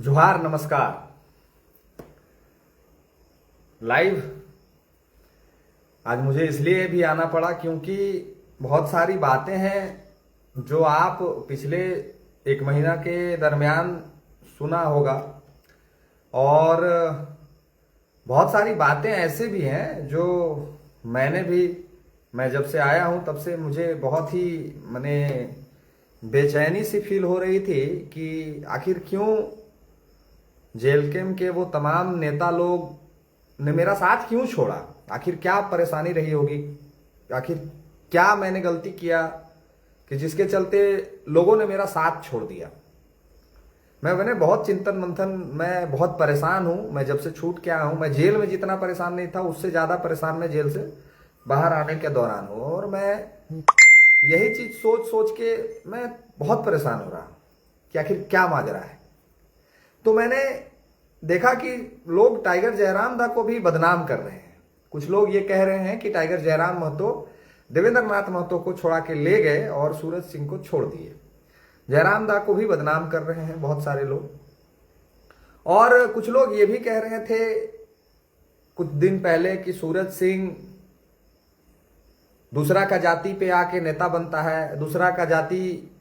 जोहार नमस्कार। लाइव आज मुझे इसलिए भी आना पड़ा क्योंकि बहुत सारी बातें हैं जो आप पिछले एक महीना के दरमियान सुना होगा, और बहुत सारी बातें ऐसे भी हैं जो मैं जब से आया हूं तब से मुझे बहुत ही मैंने बेचैनी सी फील हो रही थी कि आखिर क्यों जेलकेम के वो तमाम नेता लोग ने मेरा साथ क्यों छोड़ा। आखिर क्या परेशानी रही होगी, आखिर क्या मैंने गलती किया कि जिसके चलते लोगों ने मेरा साथ छोड़ दिया। मैंने बहुत चिंतन मंथन, मैं बहुत परेशान हूं। मैं जब से छूट के आया हूं, मैं जेल में जितना परेशान नहीं था उससे ज्यादा परेशान मैं जेल से बाहर आने के दौरान हूं, और मैं यही चीज सोच सोच के मैं बहुत परेशान हो रहा हूं कि आखिर क्या माजरा है। तो मैंने देखा कि लोग टाइगर जयराम दा को भी बदनाम कर रहे हैं। कुछ लोग ये कह रहे हैं कि टाइगर जयराम महतो देवेंद्र नाथ महतो को छोड़ा के ले गए और सूरज सिंह को छोड़ दिए। जयराम दा को भी बदनाम कर रहे हैं बहुत सारे लोग, और कुछ लोग ये भी कह रहे थे कुछ दिन पहले कि सूरज सिंह दूसरा का जाति पे आके नेता बनता है, दूसरा का जाति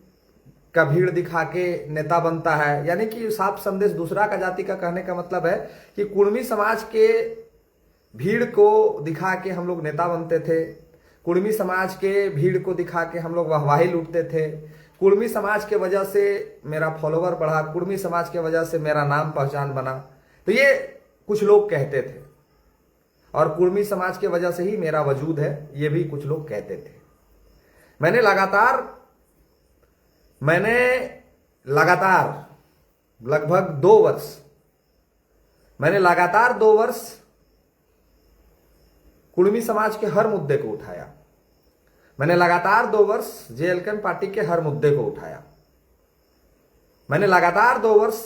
का भीड़ दिखा के नेता बनता है। यानी कि साफ संदेश दूसरा का जाति का कहने का मतलब है कि कुर्मी समाज के भीड़ को दिखा के हम लोग नेता बनते थे, कुर्मी समाज के भीड़ को दिखा के हम लोग वाहवाही लूटते थे, कुर्मी समाज के वजह से मेरा फॉलोवर बढ़ा, कुर्मी समाज के वजह से मेरा नाम पहचान बना। तो ये कुछ लोग कहते थे, और कुर्मी समाज के वजह से ही मेरा वजूद है, ये भी कुछ लोग कहते थे। मैंने लगातार लगभग 2 वर्ष कुर्मी समाज के हर मुद्दे को उठाया। मैंने लगातार 2 वर्ष जेएलकेम पार्टी के हर मुद्दे को उठाया। मैंने लगातार 2 वर्ष,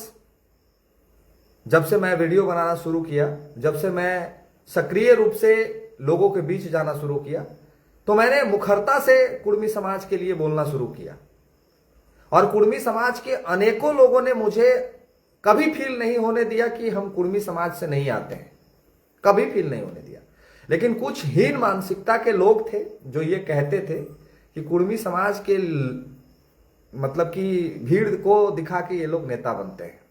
जब से मैं वीडियो बनाना शुरू किया, जब से मैं सक्रिय रूप से लोगों के बीच जाना शुरू किया, तो मैंने मुखरता से कुर्मी समाज के लिए बोलना शुरू किया। और कुर्मी समाज के अनेकों लोगों ने मुझे कभी फील नहीं होने दिया कि हम कुर्मी समाज से नहीं आते हैं, कभी फील नहीं होने दिया। लेकिन कुछ हीन मानसिकता के लोग थे जो ये कहते थे कि कुर्मी समाज के मतलब कि भीड़ को दिखा के ये लोग नेता बनते हैं।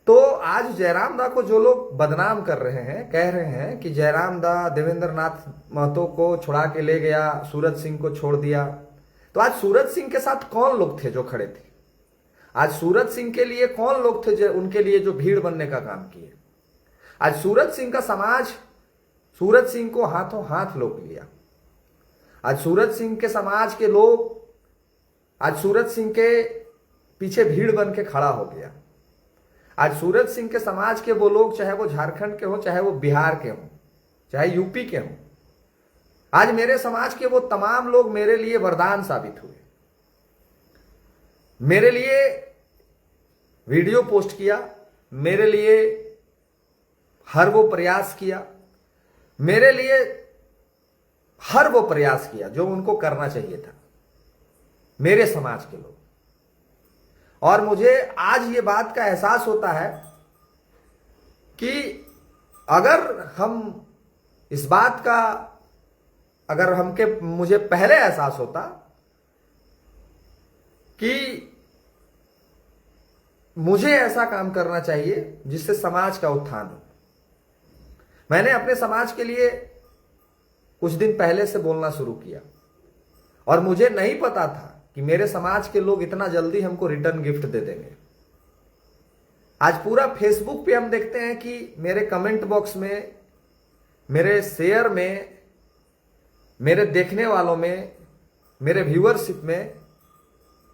तो आज जयराम दा को जो लोग बदनाम कर रहे हैं, कह रहे हैं कि जयराम दा देवेंद्र नाथ महतो को छुड़ा के ले गया, सूरज सिंह को छोड़ दिया। तो आज सूरज सिंह के साथ कौन लोग थे जो खड़े थे? आज सूरज सिंह के लिए कौन लोग थे जो उनके लिए जो भीड़ बनने का काम किए? आज सूरज सिंह का समाज सूरज सिंह को हाथों हाथ लोग लिया। आज सूरज सिंह के समाज के लोग आज सूरज सिंह के पीछे भीड़ बन के खड़ा हो गया। आज सूरज सिंह के समाज के वो लोग, चाहे वो झारखंड के हो, चाहे वो बिहार के हो, चाहे यूपी के हो, आज मेरे समाज के वो तमाम लोग मेरे लिए वरदान साबित हुए। मेरे लिए वीडियो पोस्ट किया, मेरे लिए हर वो प्रयास किया, मेरे लिए हर वो प्रयास किया जो उनको करना चाहिए था, मेरे समाज के लोग। और मुझे आज ये बात का एहसास होता है कि मुझे पहले एहसास होता कि मुझे ऐसा काम करना चाहिए जिससे समाज का उत्थान हो। मैंने अपने समाज के लिए कुछ दिन पहले से बोलना शुरू किया, और मुझे नहीं पता था कि मेरे समाज के लोग इतना जल्दी हमको रिटर्न गिफ्ट दे देंगे। आज पूरा फेसबुक पे हम देखते हैं कि मेरे कमेंट बॉक्स में, मेरे शेयर में, मेरे देखने वालों में, मेरे व्यूअरशिप में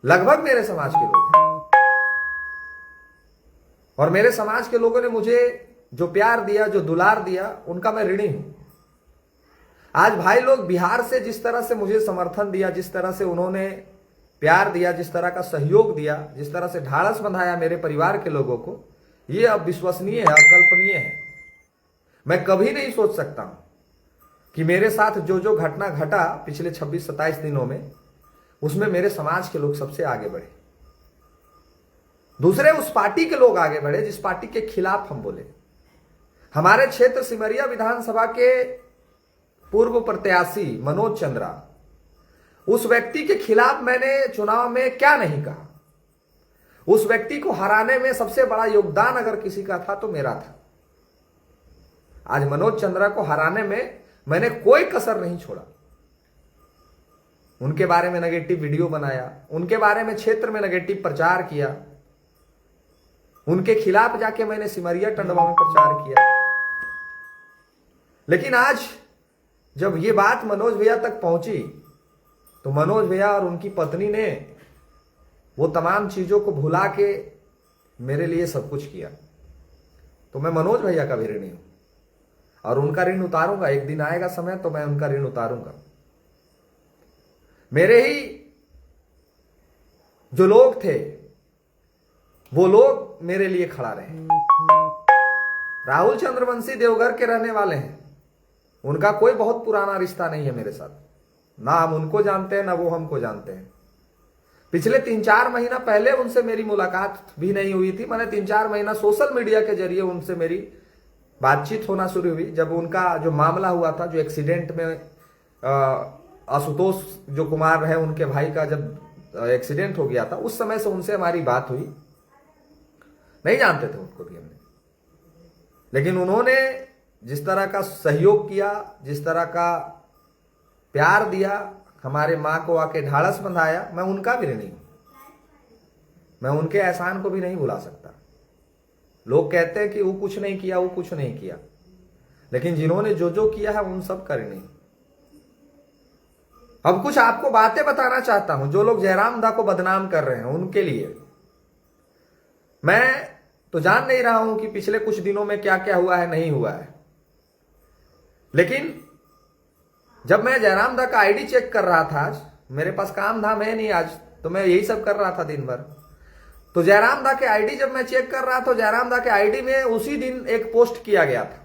लगभग मेरे समाज के लोग हैं। और मेरे समाज के लोगों ने मुझे जो प्यार दिया, जो दुलार दिया, उनका मैं ऋणी हूं। आज भाई लोग बिहार से जिस तरह से मुझे समर्थन दिया, जिस तरह से उन्होंने प्यार दिया, जिस तरह का सहयोग दिया, जिस तरह से ढाढ़स बंधाया मेरे परिवार के लोगों को, ये अविश्वसनीय है, अकल्पनीय है। मैं कभी नहीं सोच सकता हूं कि मेरे साथ जो जो घटना घटा पिछले 26-27 दिनों में, उसमें मेरे समाज के लोग सबसे आगे बढ़े। दूसरे उस पार्टी के लोग आगे बढ़े जिस पार्टी के खिलाफ हम बोले। हमारे क्षेत्र सिमरिया विधानसभा के पूर्व प्रत्याशी मनोज चंद्रा, उस व्यक्ति के खिलाफ मैंने चुनाव में क्या नहीं कहा। उस व्यक्ति को हराने में सबसे बड़ा योगदान अगर किसी का था तो मेरा था। आज मनोज चंद्रा को हराने में मैंने कोई कसर नहीं छोड़ा। उनके बारे में नेगेटिव वीडियो बनाया, उनके बारे में क्षेत्र में नेगेटिव प्रचार किया, उनके खिलाफ जाके मैंने सिमरिया टंडवा में प्रचार किया। लेकिन आज जब ये बात मनोज भैया तक पहुंची तो मनोज भैया और उनकी पत्नी ने वो तमाम चीजों को भुला के मेरे लिए सब कुछ किया। तो मैं मनोज भैया का भी ऋणी हूं और उनका ऋण उतारूंगा। एक दिन आएगा समय तो मैं उनका ऋण उतारूंगा। मेरे ही जो लोग थे वो लोग मेरे लिए खड़ा रहे। राहुल चंद्रवंशी देवघर के रहने वाले हैं, उनका कोई बहुत पुराना रिश्ता नहीं है मेरे साथ। ना हम उनको जानते हैं ना वो हमको जानते हैं। पिछले 3-4 महीना पहले उनसे मेरी मुलाकात भी नहीं हुई थी। मैंने 3-4 महीना सोशल मीडिया के जरिए उनसे मेरी बातचीत होना शुरू हुई। जब उनका जो मामला हुआ था, जो एक्सीडेंट में आशुतोष जो कुमार है उनके भाई का जब एक्सीडेंट हो गया था, उस समय से उनसे हमारी बात हुई। नहीं जानते थे उनको भी हमने, लेकिन उन्होंने जिस तरह का सहयोग किया, जिस तरह का प्यार दिया, हमारे मां को आके ढाढ़स बंधाया, मैं उनका भी ऋणी हूं। मैं उनके एहसान को भी नहीं भुला सकता। लोग कहते हैं कि वो कुछ नहीं किया, वो कुछ नहीं किया, लेकिन जिन्होंने जो जो किया है उन सब का ऋणी। अब कुछ आपको बातें बताना चाहता हूं। जो लोग जयराम दा को बदनाम कर रहे हैं उनके लिए मैं तो जान नहीं रहा हूं कि पिछले कुछ दिनों में क्या क्या हुआ है, नहीं हुआ है। लेकिन जब मैं जयराम दा का आईडी चेक कर रहा था, आज मेरे पास काम धाम है नहीं आज, तो मैं यही सब कर रहा था दिन भर। तो जयराम दा के आईडी जब मैं चेक कर रहा था, जयराम दा के आईडी में उसी दिन एक पोस्ट किया गया था।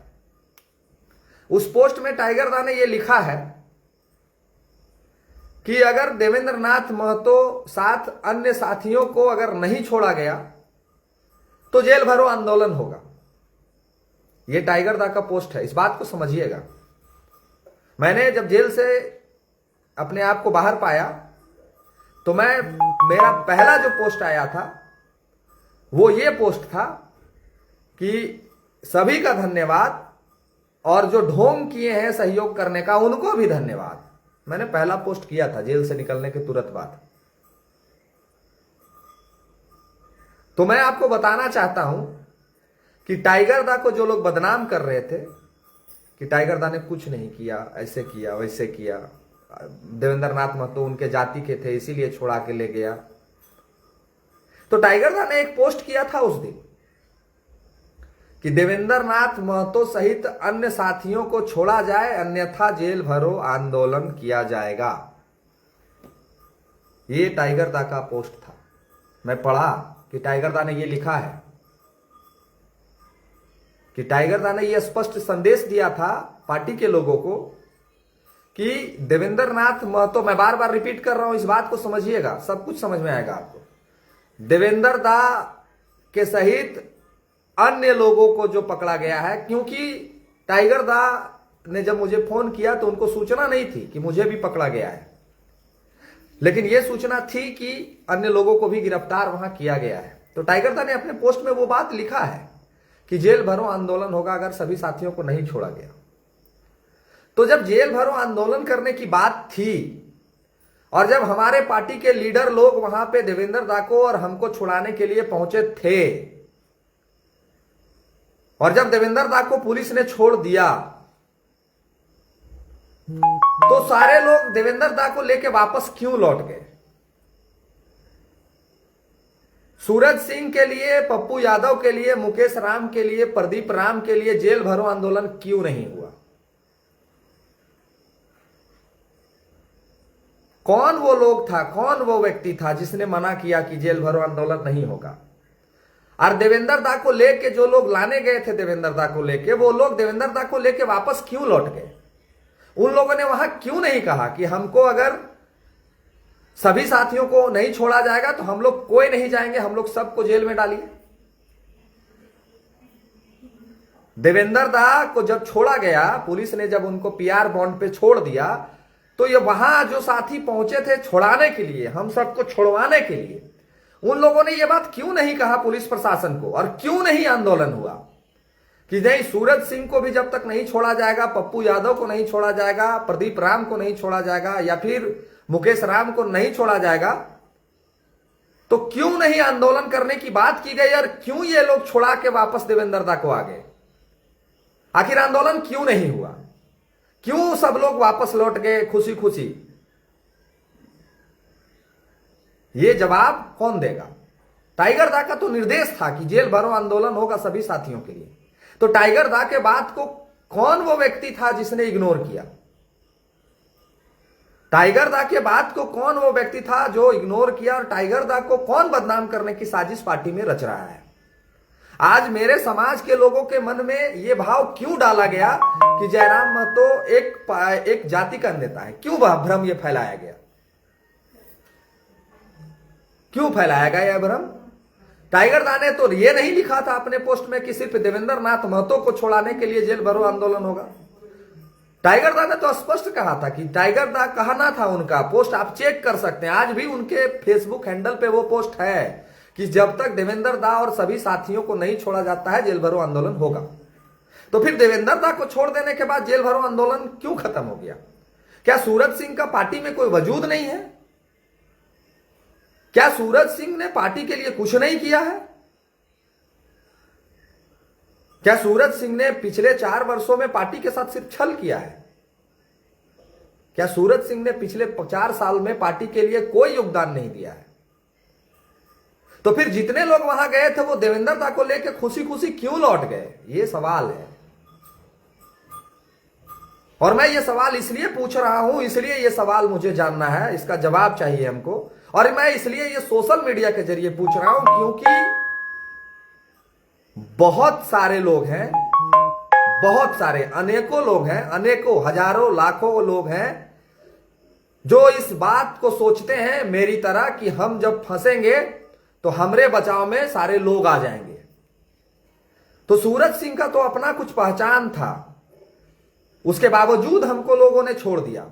उस पोस्ट में टाइगर दा ने यह लिखा है कि अगर देवेंद्र नाथ महतो साथ अन्य साथियों को अगर नहीं छोड़ा गया तो जेल भरो आंदोलन होगा। यह टाइगर दा का पोस्ट है, इस बात को समझिएगा। मैंने जब जेल से अपने आप को बाहर पाया तो मेरा पहला जो पोस्ट आया था वो ये पोस्ट था कि सभी का धन्यवाद और जो ढोंग किए हैं सहयोग करने का उनको भी धन्यवाद। मैंने पहला पोस्ट किया था जेल से निकलने के तुरंत बाद। तो मैं आपको बताना चाहता हूं कि टाइगर दा को जो लोग बदनाम कर रहे थे कि टाइगर दा ने कुछ नहीं किया, ऐसे किया वैसे किया, देवेंद्र नाथ महतो उनके जाति के थे इसीलिए छोड़ा के ले गया, तो टाइगर दा ने एक पोस्ट किया था उस दिन कि देवेंद्र नाथ महतो सहित अन्य साथियों को छोड़ा जाए अन्यथा जेल भरो आंदोलन किया जाएगा। ये टाइगर दा का पोस्ट था। मैं पढ़ा कि टाइगर दा ने ये लिखा है कि टाइगर दा ने यह स्पष्ट संदेश दिया था पार्टी के लोगों को कि देवेंद्र नाथ महतो, मैं बार बार रिपीट कर रहा हूं, इस बात को समझिएगा, सब कुछ समझ में आएगा आपको। देवेंद्र दा के सहित अन्य लोगों को जो पकड़ा गया है, क्योंकि टाइगर दा ने जब मुझे फोन किया तो उनको सूचना नहीं थी कि मुझे भी पकड़ा गया है, लेकिन यह सूचना थी कि अन्य लोगों को भी गिरफ्तार वहां किया गया है। तो टाइगर दा ने अपने पोस्ट में वो बात लिखा है कि जेल भरो आंदोलन होगा अगर सभी साथियों को नहीं छोड़ा गया। तो जब जेल भरो आंदोलन करने की बात थी और जब हमारे पार्टी के लीडर लोग वहां पे देवेंद्र दा को और हमको छुड़ाने के लिए पहुंचे थे और जब देवेंद्र दा को पुलिस ने छोड़ दिया तो सारे लोग देवेंद्र दा को लेके वापस क्यों लौट गए? सूरज सिंह के लिए, पप्पू यादव के लिए, मुकेश राम के लिए, प्रदीप राम के लिए जेल भरो आंदोलन क्यों नहीं हुआ? कौन वो लोग था, कौन वो व्यक्ति था जिसने मना किया कि जेल भरो आंदोलन नहीं होगा? और देवेंद्र दा को लेके जो लोग लाने गए थे, देवेंद्र दा को लेके, वो लोग देवेंद्र दा को लेके वापस क्यों लौट गए? उन लोगों ने वहां क्यों नहीं कहा कि हमको अगर सभी साथियों को नहीं छोड़ा जाएगा तो हम लोग कोई नहीं जाएंगे, हम लोग सबको जेल में डालिए। देवेंद्र दा को जब छोड़ा गया, पुलिस ने जब उनको पीआर बॉन्ड पे छोड़ दिया, तो ये वहां जो साथी पहुंचे थे छुड़ाने के लिए, हम सबको छुड़वाने के लिए, उन लोगों ने ये बात क्यों नहीं कहा पुलिस प्रशासन को, और क्यों नहीं आंदोलन हुआ कि नहीं सूरज सिंह को भी जब तक नहीं छोड़ा जाएगा, पप्पू यादव को नहीं छोड़ा जाएगा, प्रदीप राम को नहीं छोड़ा जाएगा, या फिर मुकेश राम को नहीं छोड़ा जाएगा, तो क्यों नहीं आंदोलन करने की बात की गई, और क्यों ये लोग छुड़ा के वापस देवेंद्र दा को आ गए? आखिर आंदोलन क्यों नहीं हुआ? क्यों सब लोग वापस लौट गए खुशी खुशी? ये जवाब कौन देगा? टाइगर दा का तो निर्देश था कि जेल भरो आंदोलन होगा सभी साथियों के लिए। तो टाइगर दा के बात को कौन वो व्यक्ति था जिसने इग्नोर किया? टाइगर दा के बात को कौन वो व्यक्ति था जो इग्नोर किया? और टाइगर दा को कौन बदनाम करने की साजिश पार्टी में रच रहा है? आज मेरे समाज के लोगों के मन में यह भाव क्यों डाला गया कि जयराम महतो एक जाति का नेता है? क्यों वह भ्रम ये फैलाया गया? क्यों फैलाया गया यह भ्रम? टाइगर दा ने तो ये नहीं लिखा था अपने पोस्ट में कि सिर्फ देवेंद्र नाथ महतो को छुड़ाने के लिए जेल भरो आंदोलन होगा। टाइगर दा ने तो स्पष्ट कहा था कि टाइगर दा कहना था, उनका पोस्ट आप चेक कर सकते हैं, आज भी उनके फेसबुक हैंडल पे वो पोस्ट है कि जब तक देवेंद्र दा और सभी साथियों को नहीं छोड़ा जाता है जेल भरो आंदोलन होगा। तो फिर देवेंद्र दा को छोड़ देने के बाद जेल भरो आंदोलन क्यों खत्म हो गया? क्या सूरज सिंह का पार्टी में कोई वजूद नहीं है? क्या सूरज सिंह ने पार्टी के लिए कुछ नहीं किया है? क्या सूरज सिंह ने पिछले 4 वर्षों में पार्टी के साथ सिर्फ छल किया है? क्या सूरज सिंह ने पिछले 4 साल में पार्टी के लिए कोई योगदान नहीं दिया है? तो फिर जितने लोग वहां गए थे वो देवेंद्र दा को लेकर खुशी खुशी क्यों लौट गए? ये सवाल है। और मैं ये सवाल इसलिए पूछ रहा हूं, इसलिए ये सवाल मुझे जानना है, इसका जवाब चाहिए हमको। और मैं इसलिए ये सोशल मीडिया के जरिए पूछ रहा हूं क्योंकि बहुत सारे लोग हैं, बहुत सारे, अनेकों लोग हैं, अनेकों, हजारों, लाखों लोग हैं जो इस बात को सोचते हैं मेरी तरह कि हम जब फंसेंगे तो हमरे बचाव में सारे लोग आ जाएंगे। तो सूरज सिंह का तो अपना कुछ पहचान था, उसके बावजूद हमको लोगों ने छोड़ दिया।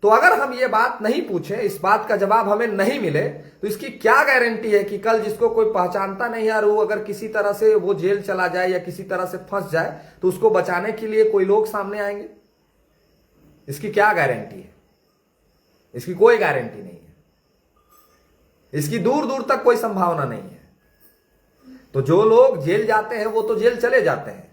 तो अगर हम ये बात नहीं पूछें, इस बात का जवाब हमें नहीं मिले, तो इसकी क्या गारंटी है कि कल जिसको कोई पहचानता नहीं है, वो अगर किसी तरह से वो जेल चला जाए या किसी तरह से फंस जाए तो उसको बचाने के लिए कोई लोग सामने आएंगे? इसकी क्या गारंटी है? इसकी कोई गारंटी नहीं है। इसकी दूर दूर तक कोई संभावना नहीं है। तो जो लोग जेल जाते हैं वो तो जेल चले जाते हैं,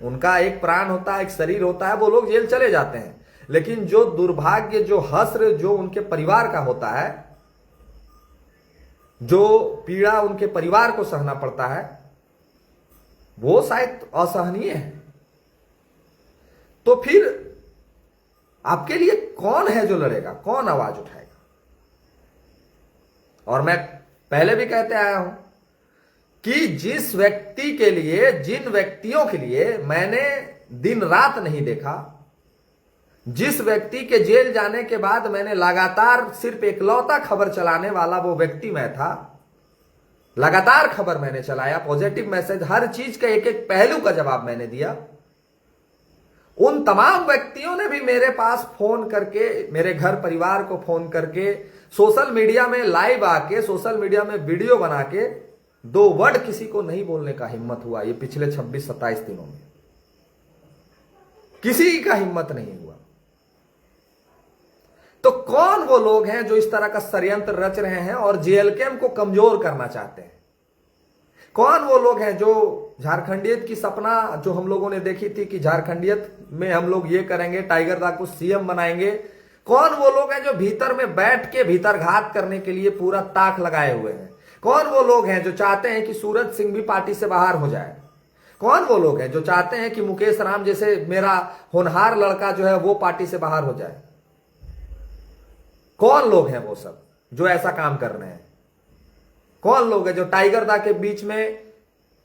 उनका एक प्राण होता है, एक शरीर होता है, वो लोग जेल चले जाते हैं। लेकिन जो दुर्भाग्य, जो हस्र जो उनके परिवार का होता है, जो पीड़ा उनके परिवार को सहना पड़ता है, वो शायद असहनीय है। तो फिर आपके लिए कौन है जो लड़ेगा? कौन आवाज उठाएगा? और मैं पहले भी कहते आया हूं कि जिस व्यक्ति के लिए, जिन व्यक्तियों के लिए मैंने दिन रात नहीं देखा, जिस व्यक्ति के जेल जाने के बाद मैंने लगातार सिर्फ एकलौता खबर चलाने वाला वो व्यक्ति मैं था, लगातार खबर मैंने चलाया, पॉजिटिव मैसेज, हर चीज का एक एक पहलू का जवाब मैंने दिया, उन तमाम व्यक्तियों ने भी मेरे पास फोन करके, मेरे घर परिवार को फोन करके, सोशल मीडिया में लाइव आके, सोशल मीडिया में वीडियो बना के 2 वर्ड किसी को नहीं बोलने का हिम्मत हुआ। ये पिछले 26-27 दिनों में किसी का हिम्मत नहीं हुआ। तो कौन वो लोग हैं जो इस तरह का षड्यंत्र रच रहे हैं और जेएलके को कमजोर करना चाहते हैं? कौन वो लोग हैं जो झारखंडियत की सपना जो हम लोगों ने देखी थी कि झारखंडियत में हम लोग ये करेंगे, टाइगर दा को सीएम बनाएंगे? कौन वो लोग हैं जो भीतर में बैठ के भीतरघात करने के लिए पूरा ताक लगाए हुए हैं? कौन वो लोग हैं जो चाहते हैं कि सूरज सिंह भी पार्टी से बाहर हो जाए? कौन वो लोग हैं जो चाहते हैं कि मुकेश राम जैसे मेरा होनहार लड़का जो है वो पार्टी से बाहर हो जाए? कौन लोग हैं वो सब जो ऐसा काम कर रहे हैं? कौन लोग हैं जो टाइगर दा के बीच में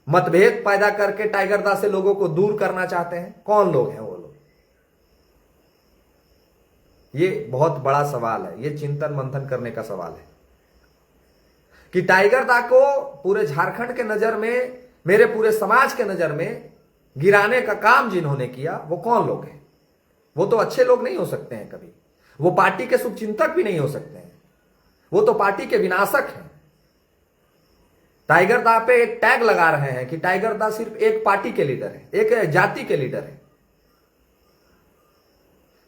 मतभेद पैदा करके टाइगर दा से लोगों को दूर करना चाहते हैं? कौन लोग हैं वो लोग? ये बहुत बड़ा सवाल है, ये चिंतन मंथन करने का सवाल है कि टाइगर दा को पूरे झारखंड के नजर में, मेरे पूरे समाज के नजर में गिराने का काम जिन्होंने किया वो कौन लोग हैं? वो तो अच्छे लोग नहीं हो सकते हैं कभी, वो पार्टी के शुभचिंतक भी नहीं हो सकते हैं, वो तो पार्टी के विनाशक हैं। टाइगर दा पे एक टैग लगा रहे हैं कि टाइगर दा सिर्फ एक पार्टी के लीडर है, एक जाति के लीडर है।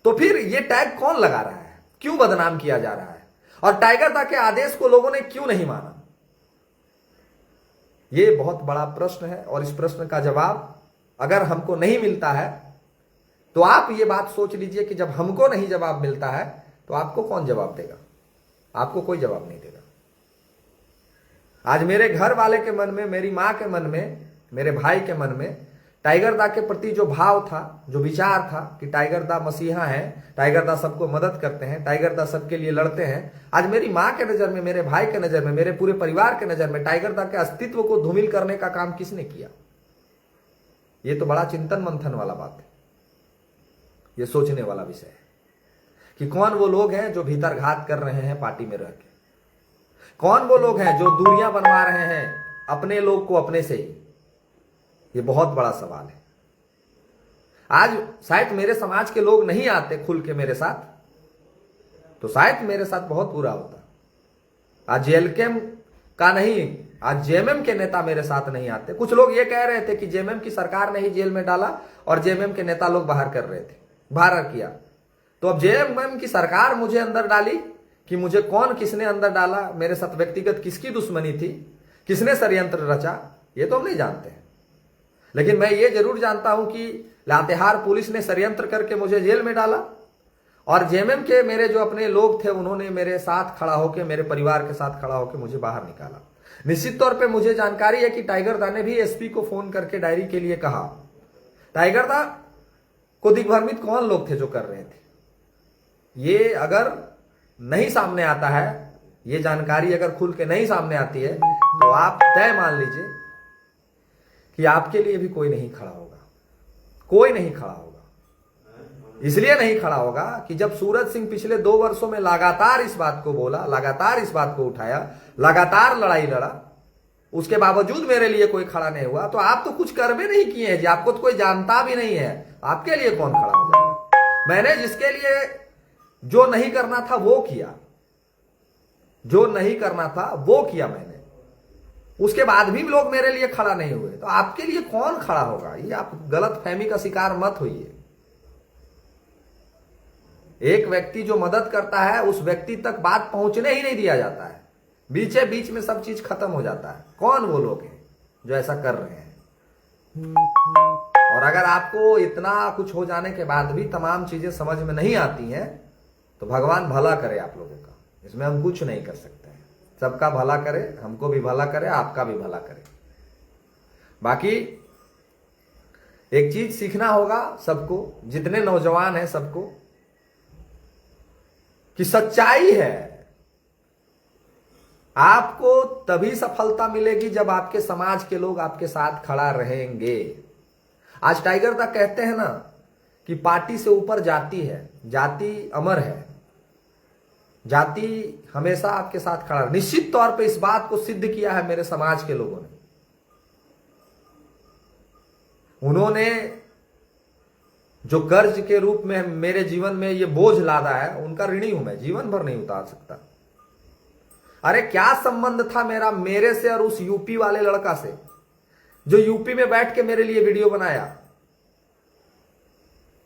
तो फिर ये टैग कौन लगा रहा है? क्यों बदनाम किया जा रहा है? और टाइगर दा के आदेश को लोगों ने क्यों नहीं माना? ये बहुत बड़ा प्रश्न है और इस प्रश्न का जवाब अगर हमको नहीं मिलता है तो आप ये बात सोच लीजिए कि जब हमको नहीं जवाब मिलता है तो आपको कौन जवाब देगा? आपको कोई जवाब नहीं देगा। आज मेरे घर वाले के मन में, मेरी मां के मन में, मेरे भाई के मन में टाइगर दा के प्रति जो भाव था, जो विचार था कि टाइगर दा मसीहा है, टाइगर दा सबको मदद करते हैं, टाइगर दा सबके लिए लड़ते हैं, आज मेरी मां के नजर में, मेरे भाई के नजर में, मेरे पूरे परिवार के नजर में टाइगर दा के अस्तित्व को धूमिल करने का काम किसने किया? ये तो बड़ा चिंतन मंथन वाला बात है, ये सोचने वाला विषय है कि कौन वो लोग हैं जो भीतर घात कर रहे हैं पार्टी में रह के, कौन वो लोग हैं जो दूरियां बनवा रहे हैं अपने लोग को अपने से ही। ये बहुत बड़ा सवाल है। आज शायद मेरे समाज के लोग नहीं आते खुल के मेरे साथ, तो शायद मेरे साथ बहुत बुरा होता। आज जेएलके का नहीं, आज जेएमएम के नेता मेरे साथ नहीं आते। कुछ लोग ये कह रहे थे कि जेएमएम की सरकार ने ही जेल में डाला और जेएमएम के नेता लोग बाहर कर रहे थे, बाहर किया। तो अब जेएमएम की सरकार मुझे अंदर डाली कि मुझे कौन किसने अंदर डाला, मेरे साथ व्यक्तिगत किसकी दुश्मनी थी, किसने षड्यंत्र रचा, ये तो हम नहीं जानते हैं। लेकिन मैं ये जरूर जानता हूं कि लातेहार पुलिस ने षड्यंत्र करके मुझे जेल में डाला और जेएमएम के मेरे जो अपने लोग थे उन्होंने मेरे साथ खड़ा होकर, मेरे परिवार के साथ खड़ा होकर मुझे बाहर निकाला। निश्चित तौर पे मुझे जानकारी है कि टाइगर दा ने भी एसपी को फोन करके डायरी के लिए कहा। टाइगर दा को दिग्भ्रमित कौन लोग थे जो कर रहे थे? ये अगर नहीं सामने आता है, ये जानकारी अगर खुल के नहीं सामने आती है तो आप तय मान लीजिए कि आपके लिए भी कोई नहीं खड़ा होगा, कोई नहीं खड़ा होगा। इसलिए नहीं खड़ा होगा कि जब सूरज सिंह पिछले 2 वर्षों में लगातार इस बात को बोला, लगातार इस बात को उठाया, लगातार लड़ाई लड़ा, उसके बावजूद मेरे लिए कोई खड़ा नहीं हुआ, तो आप तो कुछ कर भी नहीं किए हैं जी, आपको तो कोई जानता भी नहीं है, आपके लिए कौन खड़ा हो जाएगा? मैंने जिसके लिए जो नहीं करना था वो किया, जो नहीं करना था वो किया मैंने, उसके बाद भी लोग मेरे लिए खड़ा नहीं हुए, तो आपके लिए कौन खड़ा होगा? ये आप गलत फहमी का शिकार मत होइए। एक व्यक्ति जो मदद करता है उस व्यक्ति तक बात पहुंचने ही नहीं दिया जाता है, बीचे बीच में सब चीज खत्म हो जाता है। कौन वो लोग हैं जो ऐसा कर रहे हैं? और अगर आपको इतना कुछ हो जाने के बाद भी तमाम चीजें समझ में नहीं आती हैं तो भगवान भला करे आप लोगों का, इसमें हम कुछ नहीं कर सकते हैं। सबका भला करे, हमको भी भला करे, आपका भी भला करे। बाकी एक चीज सीखना होगा सबको, जितने नौजवान हैं सबको, कि सच्चाई है आपको तभी सफलता मिलेगी जब आपके समाज के लोग आपके साथ खड़ा रहेंगे। आज टाइगर दा कहते हैं ना कि पार्टी से ऊपर जाति है, जाति अमर है, जाति हमेशा आपके साथ खड़ा। निश्चित तौर पे इस बात को सिद्ध किया है मेरे समाज के लोगों ने। उन्होंने जो कर्ज के रूप में मेरे जीवन में ये बोझ लादा है, उनका ऋणी हूं मैं, जीवन भर नहीं उतार सकता। अरे क्या संबंध था मेरे से और उस यूपी वाले लड़का से जो यूपी में बैठ के मेरे लिए वीडियो बनाया?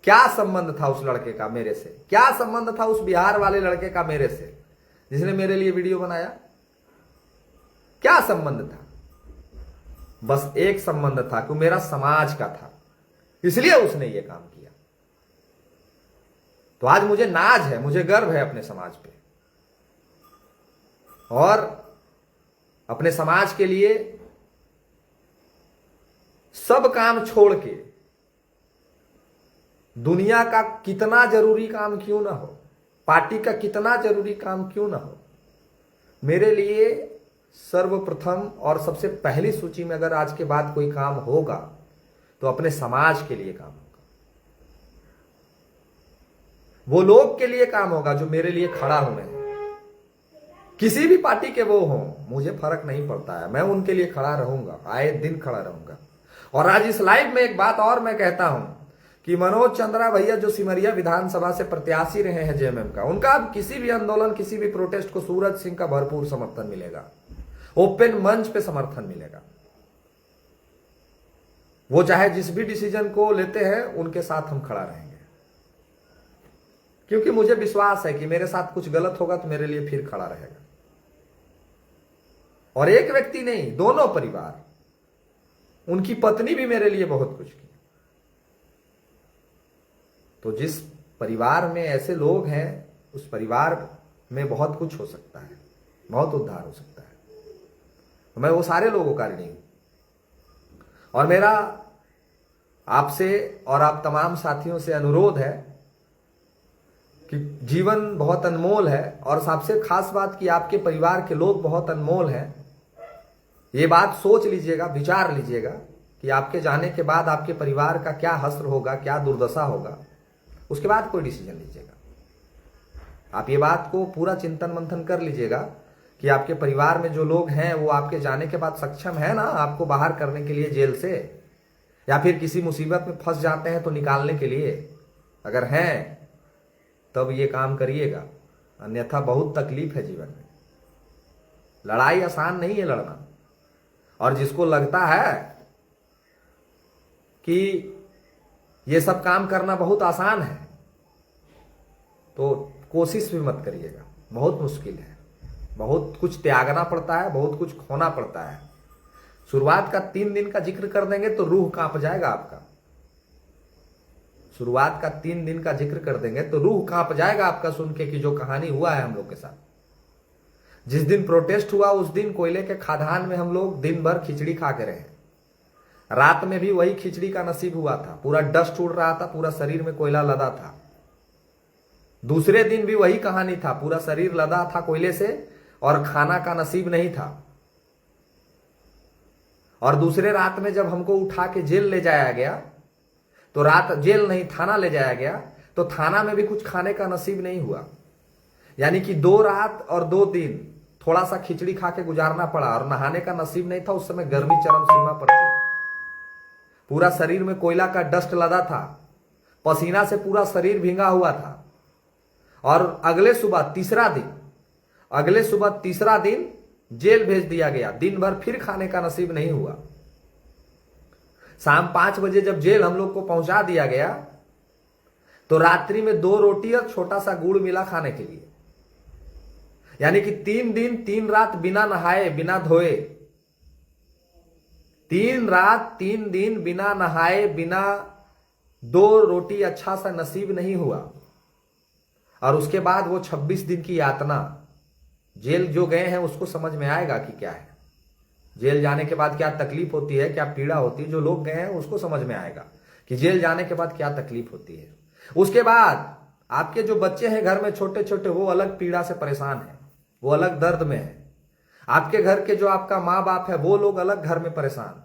क्या संबंध था उस लड़के का मेरे से? क्या संबंध था उस बिहार वाले लड़के का मेरे से जिसने मेरे लिए वीडियो बनाया? क्या संबंध था? बस एक संबंध था कि मेरा समाज का था, इसलिए उसने ये काम किया। तो आज मुझे नाज है, मुझे गर्व है अपने समाज पे, और अपने समाज के लिए सब काम छोड़ के, दुनिया का कितना जरूरी काम क्यों ना हो, पार्टी का कितना जरूरी काम क्यों ना हो, मेरे लिए सर्वप्रथम और सबसे पहली सूची में अगर आज के बाद कोई काम होगा तो अपने समाज के लिए काम होगा। वो लोग के लिए काम होगा जो मेरे लिए खड़ा हुए हैं। किसी भी पार्टी के वो हों, मुझे फर्क नहीं पड़ता है, मैं उनके लिए खड़ा रहूंगा, आए दिन खड़ा रहूंगा। और आज इस लाइव में एक बात और मैं कहता हूं कि मनोज चंद्रा भैया जो सिमरिया विधानसभा से प्रत्याशी रहे हैं जेएमएम का, उनका अब किसी भी आंदोलन, किसी भी प्रोटेस्ट को सूरज सिंह का भरपूर समर्थन मिलेगा, ओपन मंच पे समर्थन मिलेगा। वो चाहे जिस भी डिसीजन को लेते हैं उनके साथ हम खड़ा रहेंगे, क्योंकि मुझे विश्वास है कि मेरे साथ कुछ गलत होगा तो मेरे लिए फिर खड़ा रहेगा। और एक व्यक्ति नहीं, दोनों परिवार, उनकी पत्नी भी मेरे लिए बहुत कुछ की। तो जिस परिवार में ऐसे लोग हैं, उस परिवार में बहुत कुछ हो सकता है, बहुत उद्धार हो सकता है। तो मैं वो सारे लोगों का ऋणी हूं। और मेरा आपसे और आप तमाम साथियों से अनुरोध है कि जीवन बहुत अनमोल है, और सबसे खास बात कि आपके परिवार के लोग बहुत अनमोल हैं। ये बात सोच लीजिएगा, विचार लीजिएगा कि आपके जाने के बाद आपके परिवार का क्या हश्र होगा, क्या दुर्दशा होगा। उसके बाद कोई डिसीजन लीजिएगा। आप ये बात को पूरा चिंतन मंथन कर लीजिएगा कि आपके परिवार में जो लोग हैं वो आपके जाने के बाद सक्षम है ना आपको बाहर करने के लिए जेल से, या फिर किसी मुसीबत में फंस जाते हैं तो निकालने के लिए। अगर हैं तब ये काम करिएगा, अन्यथा बहुत तकलीफ है जीवन में। लड़ाई आसान नहीं है लड़ना। और जिसको लगता है कि ये सब काम करना बहुत आसान है, तो कोशिश भी मत करिएगा, बहुत मुश्किल है। बहुत कुछ त्यागना पड़ता है, बहुत कुछ खोना पड़ता है। शुरुआत का 3 दिन का जिक्र कर देंगे तो रूह कांप जाएगा आपका। शुरुआत का 3 दिन का जिक्र कर देंगे तो रूह कांप जाएगा आपका सुन के कि जो कहानी हुआ है हम लोग के साथ। जिस दिन प्रोटेस्ट हुआ उस दिन कोयले के खदान में हम लोग दिन भर खिचड़ी खा के रहे। रात में भी वही खिचड़ी का नसीब हुआ था, पूरा डस्ट उड़ रहा था, पूरा शरीर में कोयला लदा था। दूसरे दिन भी वही कहानी था, पूरा शरीर लदा था कोयले से और खाना का नसीब नहीं था। और दूसरे रात में जब हमको उठा के जेल ले जाया गया, तो रात जेल नहीं थाना ले जाया गया, तो थाना में भी कुछ खाने का नसीब नहीं हुआ। यानी कि 2 रात और 2 दिन थोड़ा सा खिचड़ी खा के गुजारना पड़ा। और नहाने का नसीब नहीं था, उस समय गर्मी चरम सीमा पर थी, पूरा शरीर में कोयला का डस्ट लदा था, पसीना से पूरा शरीर भींगा हुआ था। और अगले सुबह तीसरा दिन जेल भेज दिया गया। दिन भर फिर खाने का नसीब नहीं हुआ। शाम 5 बजे जब जेल हम लोग को पहुंचा दिया गया, तो रात्रि में 2 रोटी और छोटा सा गुड़ मिला खाने के लिए। यानी कि 3 दिन 3 रात बिना नहाए बिना धोए, 3 रात 3 दिन बिना नहाए बिना 2 रोटी अच्छा सा नसीब नहीं हुआ। और उसके बाद वो 26 दिन की यातना। जेल जो गए हैं उसको समझ में आएगा कि क्या है जेल जाने के बाद, क्या तकलीफ होती है, क्या पीड़ा होती है। जो लोग गए हैं उसको समझ में आएगा कि जेल जाने के बाद क्या तकलीफ होती है। उसके बाद आपके जो बच्चे हैं घर में छोटे छोटे, वो अलग पीड़ा से परेशान है, वो अलग दर्द में है। आपके घर के जो आपका माँ बाप है वो लोग अलग घर में परेशान,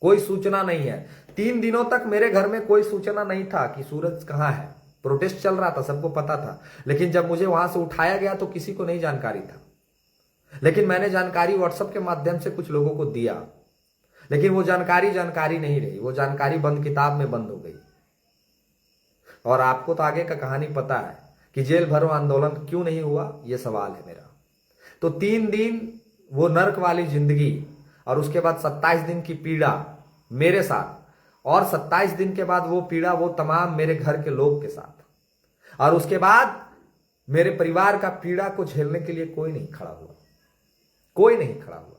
कोई सूचना नहीं है। 3 दिनों तक मेरे घर में कोई सूचना नहीं था कि सूरज कहाँ है। प्रोटेस्ट चल रहा था, सबको पता था, लेकिन जब मुझे वहां से उठाया गया तो किसी को नहीं जानकारी था। लेकिन मैंने जानकारी व्हाट्सएप के माध्यम से कुछ लोगों को दिया, लेकिन वो जानकारी नहीं रही, वो जानकारी बंद किताब में बंद हो गई। और आपको तो आगे का कहानी पता है कि जेल भरो आंदोलन क्यों नहीं हुआ, ये सवाल है मेरा। तो 3 दिन वो नर्क वाली जिंदगी, और उसके बाद 27 दिन की पीड़ा मेरे साथ, और 27 दिन के बाद वो पीड़ा वो तमाम मेरे घर के लोग के साथ, और उसके बाद मेरे परिवार का पीड़ा को झेलने के लिए कोई नहीं खड़ा हुआ। कोई नहीं खड़ा हुआ।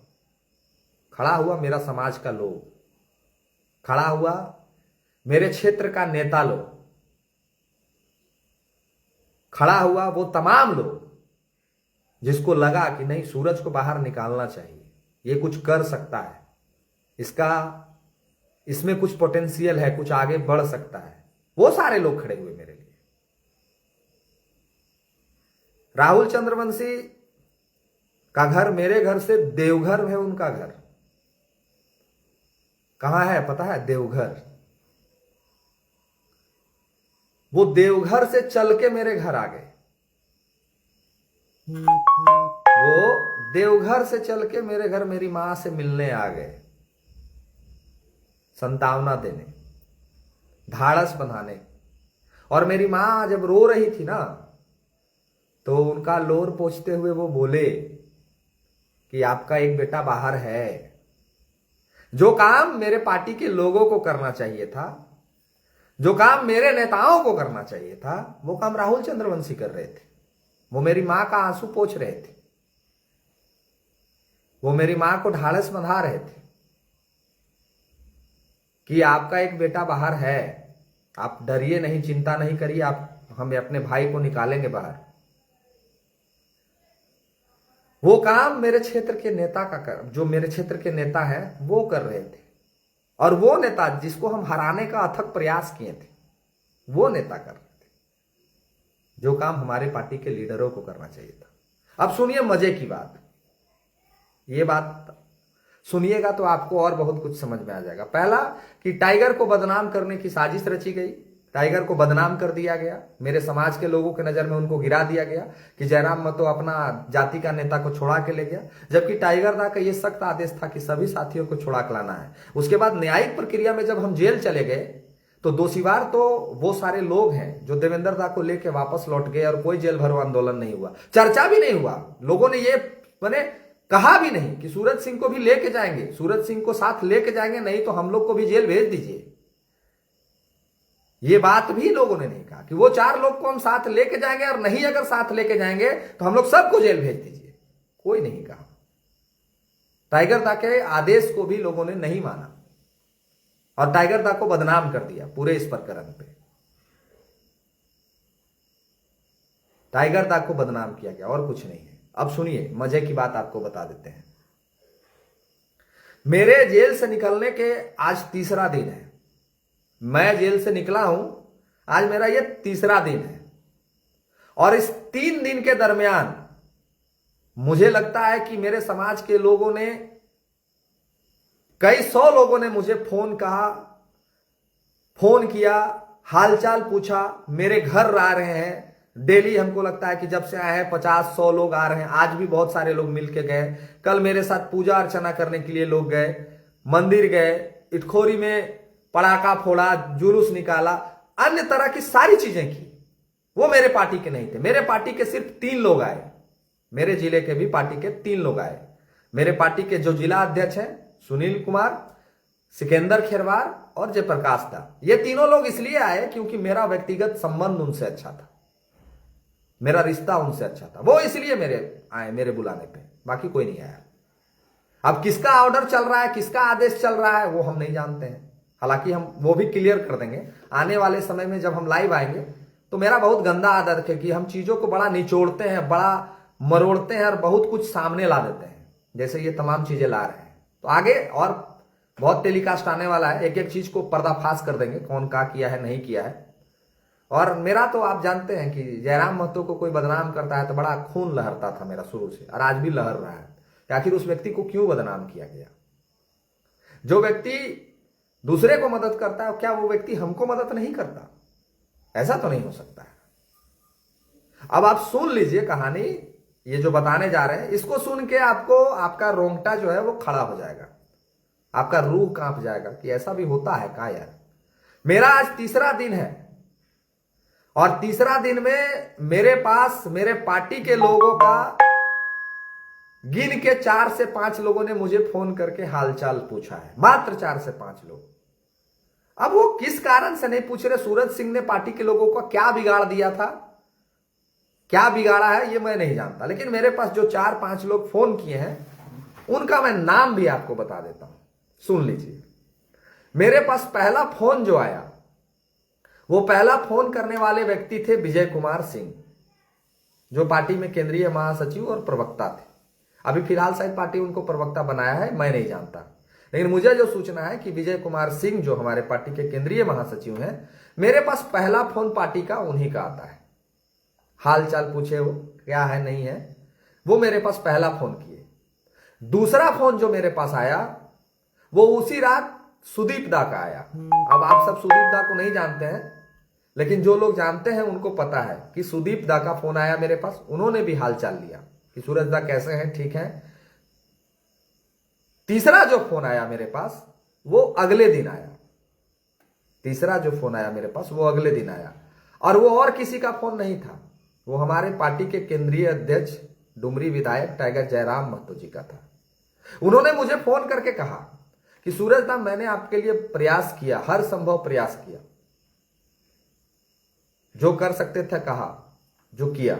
खड़ा हुआ मेरा समाज का लोग, खड़ा हुआ मेरे क्षेत्र का नेता लोग, खड़ा हुआ वो तमाम लोग जिसको लगा कि नहीं, सूरज को बाहर निकालना चाहिए, ये कुछ कर सकता है, इसमें कुछ पोटेंशियल है, कुछ आगे बढ़ सकता है। वो सारे लोग खड़े हुए मेरे लिए। राहुल चंद्रवंशी का घर मेरे घर से देवघर है। उनका घर कहां है पता है? देवघर। वो देवघर से चल के मेरे घर आ गए। वो देवघर से चल के मेरे घर मेरी मां से मिलने आ गए, संतावना देने, ढाढ़स बंधाने। और मेरी मां जब रो रही थी ना, तो उनका लोर पोंछते हुए वो बोले कि आपका एक बेटा बाहर है। जो काम मेरे पार्टी के लोगों को करना चाहिए था, जो काम मेरे नेताओं को करना चाहिए था, वो काम राहुल चंद्रवंशी कर रहे थे। वो मेरी मां का आंसू पोंछ रहे थे, वो मेरी मां को ढाढ़स बंधा रहे थे कि आपका एक बेटा बाहर है, आप डरिए नहीं, चिंता नहीं करिए, हम अपने भाई को निकालेंगे बाहर। वो काम मेरे क्षेत्र के नेता का जो मेरे क्षेत्र के नेता है वो कर रहे थे। और वो नेता जिसको हम हराने का अथक प्रयास किए थे, वो नेता कर रहे थे जो काम हमारे पार्टी के लीडरों को करना चाहिए था। अब सुनिए मजे की बात, ये बात सुनिएगा तो आपको और बहुत कुछ समझ में आ जाएगा। पहला कि टाइगर को बदनाम करने की साजिश रची गई, टाइगर को बदनाम कर दिया गया, मेरे समाज के लोगों के नजर में उनको गिरा दिया गया कि जयराम महतो अपना जाति का नेता को छोड़ा के ले गया, जबकि टाइगर दा का यह सख्त आदेश था कि सभी साथियों को छोड़ा के लाना है। उसके बाद न्यायिक प्रक्रिया में जब हम जेल चले गए तो दोषीवार तो वो सारे लोग हैं जो देवेंद्र दा को लेके वापस लौट गए और कोई जेल भरो आंदोलन नहीं हुआ, चर्चा भी नहीं हुआ। लोगों ने ये मैंने कहा भी नहीं कि सूरज सिंह को भी लेके जाएंगे, सूरज सिंह को साथ लेके जाएंगे, नहीं तो हम लोग को भी जेल भेज दीजिए। ये बात भी लोगों ने नहीं कहा कि वो 4 लोग को हम साथ लेके जाएंगे, और नहीं अगर साथ लेके जाएंगे तो हम लोग सबको जेल भेज दीजिए। कोई नहीं कहा। टाइगर दा के आदेश को भी लोगों ने नहीं माना और टाइगर दा को बदनाम कर दिया पूरे इस प्रकरण पे। टाइगर दा को बदनाम किया गया और कुछ नहीं है। अब सुनिए, मजे की बात आपको बता देते हैं। मेरे जेल से निकलने के आज तीसरा दिन है। मैं जेल से निकला हूं, आज मेरा ये तीसरा दिन है। और इस 3 दिन के दरमियान मुझे लगता है कि मेरे समाज के लोगों ने, कई 100 लोगों ने मुझे फोन किया, हालचाल पूछा, मेरे घर आ रहे हैं। डेली हमको लगता है कि जब से आए हैं 50-100 लोग आ रहे हैं। आज भी बहुत सारे लोग मिलके गए। कल मेरे साथ पूजा अर्चना करने के लिए लोग गए, मंदिर गए, इटखोरी में पटाखा फोड़ा, जुलूस निकाला, अन्य तरह की सारी चीजें की। वो मेरे पार्टी के नहीं थे। मेरे पार्टी के सिर्फ 3 लोग आए, मेरे जिले के भी पार्टी के 3 लोग आए। मेरे पार्टी के जो जिला अध्यक्ष हैं सुनील कुमार, सिकंदर खेरवार और जयप्रकाश दा, ये तीनों लोग इसलिए आए क्योंकि मेरा व्यक्तिगत संबंध उनसे अच्छा था, मेरा रिश्ता उनसे अच्छा था। वो इसलिए मेरे बुलाने पे, बाकी कोई नहीं आया। अब किसका ऑर्डर चल रहा है, किसका आदेश चल रहा है, वो हम नहीं जानते हैं। हालांकि हम वो भी क्लियर कर देंगे आने वाले समय में जब हम लाइव आएंगे। तो मेरा बहुत गंदा आदत है कि हम चीजों को बड़ा निचोड़ते हैं, बड़ा मरोड़ते हैं और बहुत कुछ सामने ला देते हैं, जैसे ये तमाम चीजें ला रहे हैं। तो आगे और बहुत टेलीकास्ट आने वाला है, एक एक चीज को पर्दाफाश कर देंगे, कौन क्या किया है नहीं किया है। और मेरा तो आप जानते हैं कि जयराम महतो को कोई बदनाम करता है तो बड़ा खून लहरता था मेरा शुरू से, और आज भी लहर रहा है कि आखिर उस व्यक्ति को क्यों बदनाम किया गया। जो व्यक्ति दूसरे को मदद करता है, क्या वो व्यक्ति हमको मदद नहीं करता? ऐसा तो नहीं हो सकता है। अब आप सुन लीजिए कहानी, ये जो बताने जा रहे हैं, इसको सुन के आपको आपका रोंगटा जो है वो खड़ा हो जाएगा, आपका रूह कांप जाएगा कि ऐसा भी होता है का यार। मेरा आज तीसरा दिन है और तीसरा दिन में मेरे पास मेरे पार्टी के लोगों का गिन के 4 से 5 लोगों ने मुझे फोन करके हालचाल पूछा है, मात्र 4 से 5 लोग। अब वो किस कारण से नहीं पूछ रहे, सूरज सिंह ने पार्टी के लोगों का क्या बिगाड़ दिया था, क्या बिगाड़ा है ये मैं नहीं जानता। लेकिन मेरे पास जो 4-5 लोग फोन किए हैं उनका मैं नाम भी आपको बता देता हूं, सुन लीजिए। मेरे पास पहला फोन जो आया, वो पहला फोन करने वाले व्यक्ति थे विजय कुमार सिंह, जो पार्टी में केंद्रीय महासचिव और प्रवक्ता थे। अभी फिलहाल शायद पार्टी उनको प्रवक्ता बनाया है, मैं नहीं जानता। लेकिन मुझे जो सूचना है कि विजय कुमार सिंह जो हमारे पार्टी के केंद्रीय महासचिव हैं, मेरे पास पहला फोन पार्टी का उन्हीं का आता है। हालचाल पूछे वो क्या है नहीं है, वो मेरे पास पहला फोन किए। दूसरा फोन जो मेरे पास आया वो उसी रात सुदीप दा का आया। अब आप सब सुदीप दा को नहीं जानते हैं, लेकिन जो लोग जानते हैं उनको पता है कि सुदीप दा का फोन आया मेरे पास, उन्होंने भी हालचाल लिया कि सूरज दा कैसे हैं, ठीक है। तीसरा जो फोन आया मेरे पास वो अगले दिन आया, तीसरा जो फोन आया मेरे पास वो अगले दिन आया, और वो और किसी का फोन नहीं था, वो हमारे पार्टी के केंद्रीय अध्यक्ष डुमरी विधायक टाइगर जयराम महतो जी का था। उन्होंने मुझे फोन करके कहा कि सूरज दा, मैंने आपके लिए प्रयास किया, हर संभव प्रयास किया, जो कर सकते थे कहा, जो किया,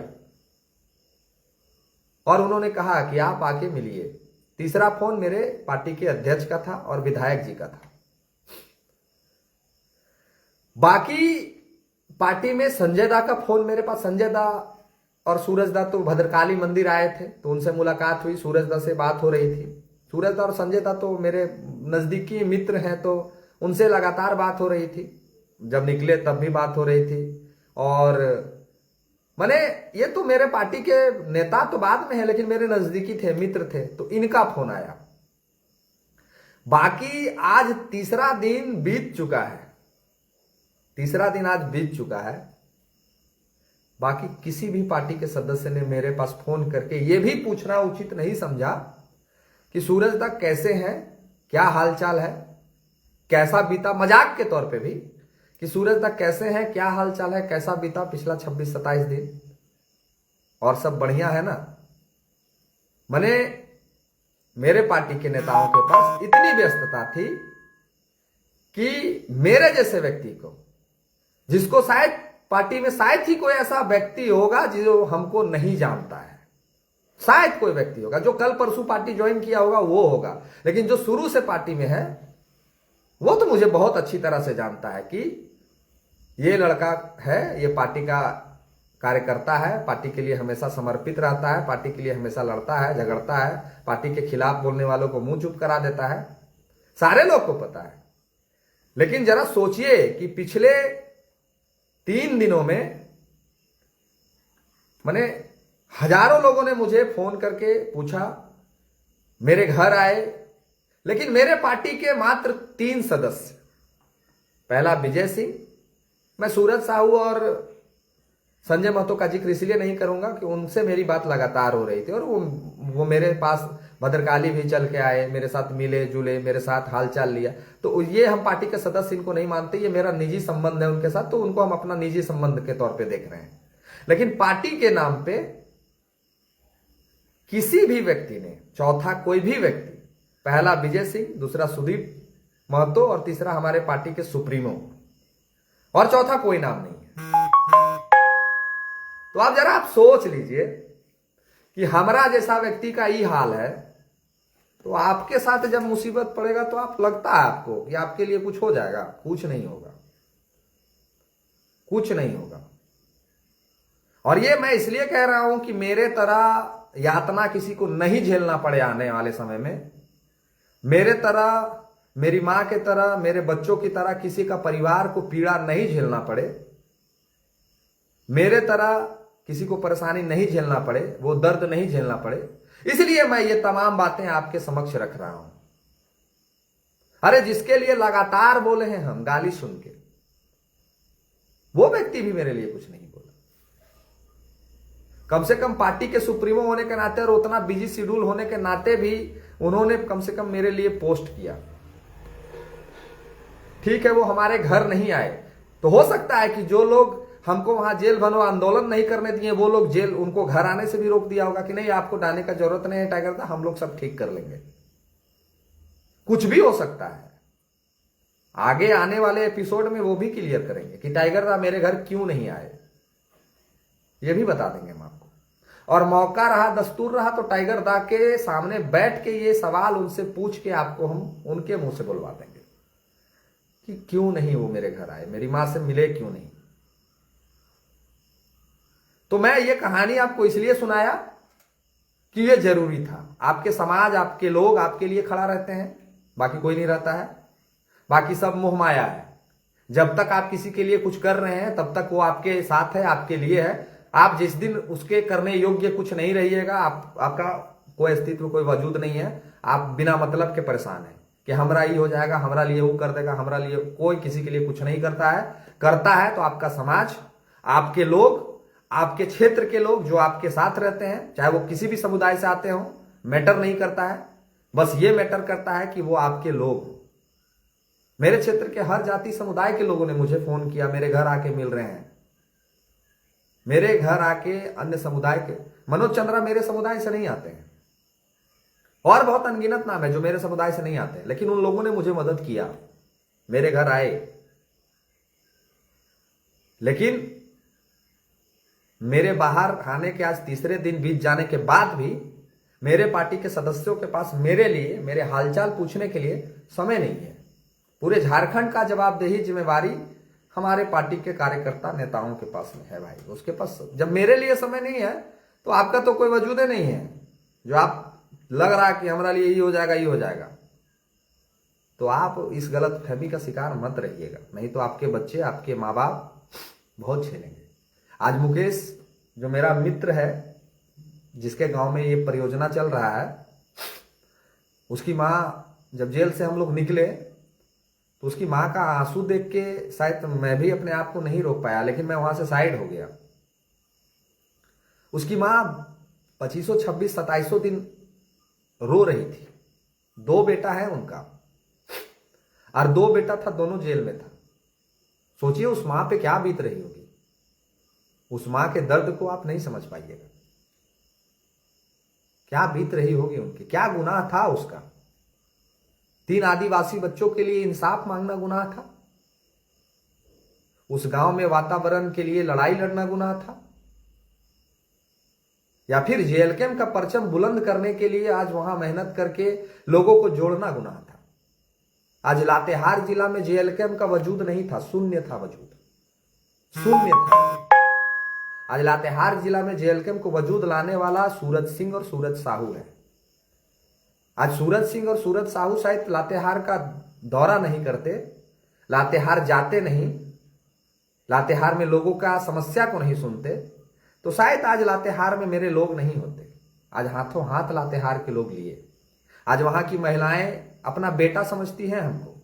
और उन्होंने कहा कि आप आके मिलिए। तीसरा फोन मेरे पार्टी के अध्यक्ष का था और विधायक जी का था। बाकी पार्टी में संजय दा का फोन मेरे पास, संजय दा और सूरज दा तो भद्रकाली मंदिर आए थे तो उनसे मुलाकात हुई, सूरज दा से बात हो रही थी। सूरज दा और संजय दा तो मेरे नजदीकी मित्र हैं तो उनसे लगातार बात हो रही थी, जब निकले तब भी बात हो रही थी। और माने ये तो मेरे पार्टी के नेता तो बाद में है, लेकिन मेरे नजदीकी थे, मित्र थे, तो इनका फोन आया। बाकी आज तीसरा दिन बीत चुका है, तीसरा दिन आज बीत चुका है। बाकी किसी भी पार्टी के सदस्य ने मेरे पास फोन करके यह भी पूछना उचित नहीं समझा कि सूरज दा कैसे हैं, क्या हालचाल है, कैसा बीता, मजाक के तौर पे भी कि सूरज दा कैसे हैं, क्या हालचाल है, कैसा बीता पिछला 26-27 दिन, और सब बढ़िया है ना। माने मेरे पार्टी के नेताओं के पास इतनी व्यस्तता थी कि मेरे जैसे व्यक्ति को, जिसको शायद पार्टी में शायद ही कोई ऐसा व्यक्ति होगा जो हमको नहीं जानता है, शायद कोई व्यक्ति होगा जो कल परसों पार्टी ज्वाइन किया होगा वो होगा, लेकिन जो शुरू से पार्टी में है वो तो मुझे बहुत अच्छी तरह से जानता है कि ये लड़का है, ये पार्टी का कार्यकर्ता है, पार्टी के लिए हमेशा समर्पित रहता है, पार्टी के लिए हमेशा लड़ता है, झगड़ता है, पार्टी के खिलाफ बोलने वालों को मुंह चुप करा देता है, सारे लोग को पता है। लेकिन जरा सोचिए कि पिछले 3 दिनों में माने हजारों लोगों ने मुझे फोन करके पूछा, मेरे घर आए, लेकिन मेरे पार्टी के मात्र 3 सदस्य, पहला विजय सिंह, मैं सूरज साहू और संजय महतो का जिक्र इसलिए नहीं करूंगा कि उनसे मेरी बात लगातार हो रही थी और वो मेरे पास भद्रकाली भी चल के आए, मेरे साथ मिले जुले, मेरे साथ हालचाल लिया, तो ये हम पार्टी के सदस्य इनको नहीं मानते, ये मेरा निजी संबंध है उनके साथ, तो उनको हम अपना निजी संबंध के तौर पे देख रहे हैं। लेकिन पार्टी के नाम पे किसी भी व्यक्ति ने, चौथा कोई भी व्यक्ति, पहला विजय सिंह, दूसरा सुदीप महतो और तीसरा हमारे पार्टी के सुप्रीमो, और चौथा कोई नाम नहीं है। तो आप जरा आप सोच लीजिए कि हमारा जैसा व्यक्ति का ये हाल है, तो आपके साथ जब मुसीबत पड़ेगा तो आप लगता है आपको कि आपके लिए कुछ हो जाएगा, कुछ नहीं होगा, कुछ नहीं होगा। और ये मैं इसलिए कह रहा हूं कि मेरे तरह यातना किसी को नहीं झेलना पड़े आने वाले समय में, मेरे तरह, मेरी मां के तरह, मेरे बच्चों की तरह किसी का परिवार को पीड़ा नहीं झेलना पड़े, मेरे तरह किसी को परेशानी नहीं झेलना पड़े, वो दर्द नहीं झेलना पड़े, इसलिए मैं ये तमाम बातें आपके समक्ष रख रहा हूं। अरे जिसके लिए लगातार बोले हैं हम गाली सुन के, वो व्यक्ति भी मेरे लिए कुछ नहीं बोला। कम से कम पार्टी के सुप्रीमो होने के नाते और उतना बिजी शेड्यूल होने के नाते भी उन्होंने कम से कम मेरे लिए पोस्ट किया। ठीक है, वो हमारे घर नहीं आए, तो हो सकता है कि जो लोग हमको वहां जेल भरो आंदोलन नहीं करने दिए, वो लोग जेल, उनको घर आने से भी रोक दिया होगा कि नहीं आपको डालने का जरूरत नहीं है टाइगर दा, हम लोग सब ठीक कर लेंगे। कुछ भी हो सकता है। आगे आने वाले एपिसोड में वो भी क्लियर करेंगे कि टाइगर दा मेरे घर क्यों नहीं आए, ये भी बता देंगे हम आपको। और मौका रहा, दस्तूर रहा, तो टाइगर दा के सामने बैठ के ये सवाल उनसे पूछ के आपको हम उनके मुंह से बुलवा देंगे कि क्यों नहीं वो मेरे घर आए, मेरी मां से मिले क्यों नहीं। तो मैं ये कहानी आपको इसलिए सुनाया कि ये जरूरी था। आपके समाज, आपके लोग आपके लिए खड़ा रहते हैं, बाकी कोई नहीं रहता है, बाकी सब मोह माया है। जब तक आप किसी के लिए कुछ कर रहे हैं तब तक वो आपके साथ है, आपके लिए है। आप जिस दिन उसके करने योग्य कुछ नहीं रहिएगा, आपका कोई अस्तित्व, कोई वजूद नहीं है, आप बिना मतलब के परेशान हैं कि हमरा ये हो जाएगा, हमरा लिए वो कर देगा, हमरा लिए, कोई किसी के लिए कुछ नहीं करता है। करता है तो आपका समाज, आपके लोग, आपके क्षेत्र के लोग जो आपके साथ रहते हैं, चाहे वो किसी भी समुदाय से आते हो, मैटर नहीं करता है। बस ये मैटर करता है कि वो आपके लोग। मेरे क्षेत्र के हर जाति समुदाय के लोगों ने मुझे फोन किया, मेरे घर आके मिल रहे हैं, मेरे घर आके अन्य समुदाय के। मनोज चंद्रा मेरे समुदाय से नहीं आते हैं, और बहुत अनगिनत नाम है जो मेरे समुदाय से नहीं आते हैं, लेकिन उन लोगों ने मुझे मदद किया, मेरे घर आए। लेकिन मेरे बाहर आने के आज तीसरे दिन बीत जाने के बाद भी मेरे पार्टी के सदस्यों के पास मेरे लिए, मेरे हालचाल पूछने के लिए समय नहीं है। पूरे झारखंड का जवाबदेही जिम्मेवारी हमारे पार्टी के कार्यकर्ता नेताओं के पास में है भाई। उसके पास जब मेरे लिए समय नहीं है तो आपका तो कोई वजूद ही नहीं है। जो आप लग रहा है कि हमारे लिए ये हो जाएगा, ये हो जाएगा, तो आप इस गलत फहमी का शिकार मत रहिएगा, नहीं तो आपके बच्चे, आपके माँ बाप बहुत झेलेंगे। आज मुकेश जो मेरा मित्र है, जिसके गांव में ये परियोजना चल रहा है, उसकी माँ जब जेल से हम लोग निकले तो उसकी माँ का आंसू देख के शायद मैं भी अपने आप को नहीं रोक पाया, लेकिन मैं वहां से साइड हो गया। उसकी माँ 2500, 2600, 2700 दिन रो रही थी। 2 बेटा है उनका, और 2 बेटा था, दोनों जेल में था। सोचिए उस मां पे क्या बीत रही होगी। उस मां के दर्द को आप नहीं समझ पाइएगा, क्या बीत रही होगी उनकी। क्या गुनाह था उसका? 3 आदिवासी बच्चों के लिए इंसाफ मांगना गुनाह था? उस गांव में वातावरण के लिए लड़ाई लड़ना गुनाह था? या फिर जेएलकेएम का परचम बुलंद करने के लिए आज वहां मेहनत करके लोगों को जोड़ना गुनाह था? आज लातेहार जिला में जेएलकेएम का वजूद नहीं था, शून्य था वजूद, शून्य था। आज लातेहार जिला में जेएलकेएम को वजूद लाने वाला सूरज सिंह और सूरज साहू है। आज सूरज सिंह और सूरज साहू शायद लातेहार का दौरा नहीं करते, लातेहार जाते नहीं, लातेहार में लोगों का समस्या को नहीं सुनते, तो शायद आज लातेहार में मेरे लोग नहीं होते। आज हाथों हाथ लातेहार के लोग लिए। आज वहां की महिलाएं अपना बेटा समझती हैं हमको।